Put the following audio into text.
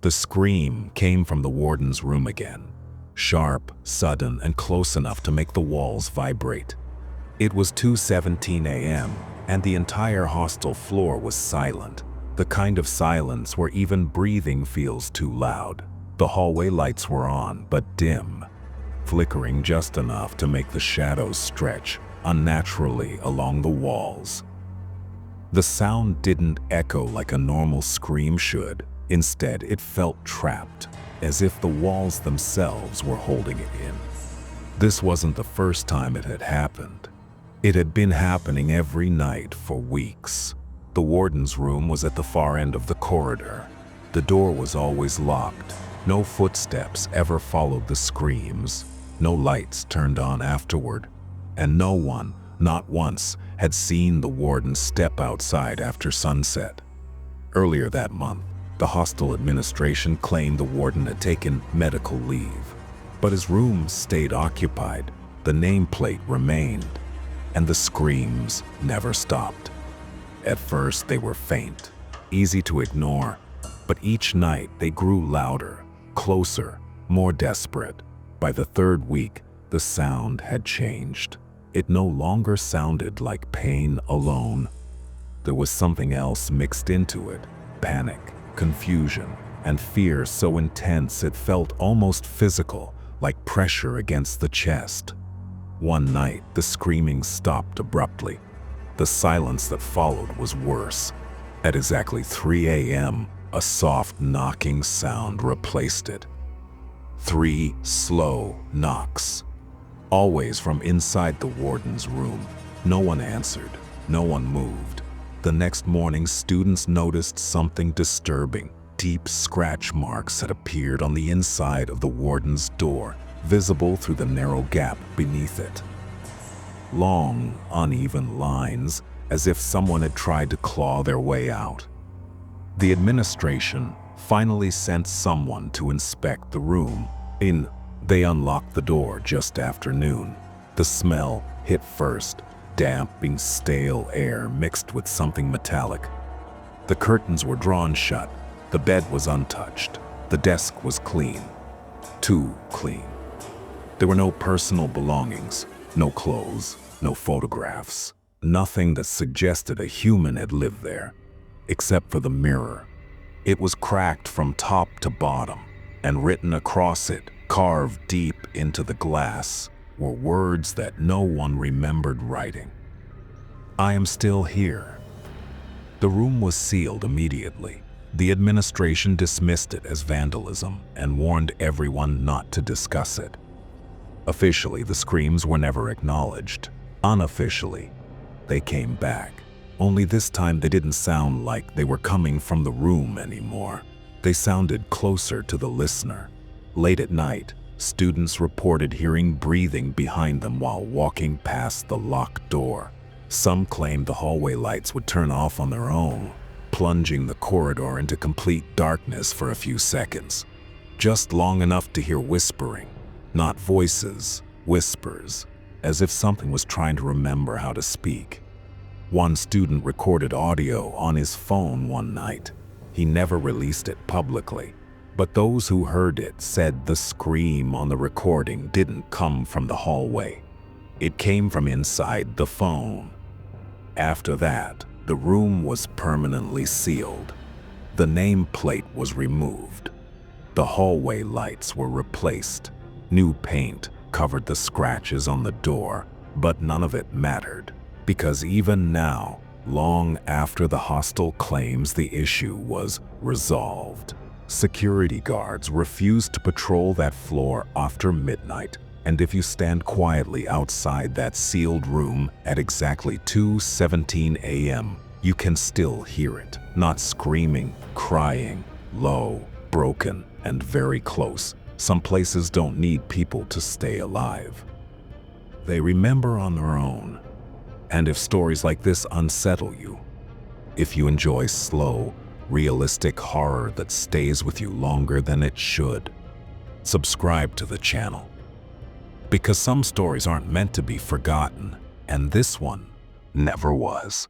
The scream came from the warden's room again, sharp, sudden, and close enough to make the walls vibrate. It was 2:17 a.m., and the entire hostel floor was silent, the kind of silence where even breathing feels too loud. The hallway lights were on, but dim, flickering just enough to make the shadows stretch unnaturally along the walls. The sound didn't echo like a normal scream should. Instead, it felt trapped, as if the walls themselves were holding it in. This wasn't the first time it had happened. It had been happening every night for weeks. The warden's room was at the far end of the corridor. The door was always locked. No footsteps ever followed the screams. No lights turned on afterward. And no one, not once, had seen the warden step outside after sunset. Earlier that month, the hostel administration claimed the warden had taken medical leave. But his room stayed occupied, the nameplate remained, and the screams never stopped. At first they were faint, easy to ignore, but each night they grew louder, closer, more desperate. By the third week, the sound had changed. It no longer sounded like pain alone. There was something else mixed into it: panic, confusion, and fear so intense it felt almost physical, like pressure against the chest. One night, the screaming stopped abruptly. The silence that followed was worse. At exactly 3 a.m., a soft knocking sound replaced it. 3 slow knocks. Always from inside the warden's room. No one answered. No one moved. The next morning, students noticed something disturbing. Deep scratch marks had appeared on the inside of the warden's door, visible through the narrow gap beneath it. Long, uneven lines, as if someone had tried to claw their way out. The administration finally sent someone to inspect the room. They unlocked the door just after noon. The smell hit first, damping, stale air mixed with something metallic. The curtains were drawn shut. The bed was untouched. The desk was clean. Too clean. There were no personal belongings, no clothes, no photographs, nothing that suggested a human had lived there, except for the mirror. It was cracked from top to bottom, and written across it, carved deep into the glass, were words that no one remembered writing. "I am still here." The room was sealed immediately. The administration dismissed it as vandalism and warned everyone not to discuss it. Officially, the screams were never acknowledged. Unofficially, they came back. Only this time they didn't sound like they were coming from the room anymore. They sounded closer to the listener. Late at night, students reported hearing breathing behind them while walking past the locked door. Some claimed the hallway lights would turn off on their own, plunging the corridor into complete darkness for a few seconds. Just long enough to hear whispering. Not voices, whispers, as if something was trying to remember how to speak. One student recorded audio on his phone one night. He never released it publicly, but those who heard it said the scream on the recording didn't come from the hallway. It came from inside the phone. After that, the room was permanently sealed. The nameplate was removed. The hallway lights were replaced. New paint covered the scratches on the door, but none of it mattered, because even now, long after the hostel claims the issue was resolved, security guards refused to patrol that floor after midnight, and if you stand quietly outside that sealed room at exactly 2:17 a.m., you can still hear it, not screaming, crying, low, broken, and very close. Some places don't need people to stay alive. They remember on their own. And if stories like this unsettle you, if you enjoy slow, realistic horror that stays with you longer than it should, subscribe to the channel. Because some stories aren't meant to be forgotten, and this one never was.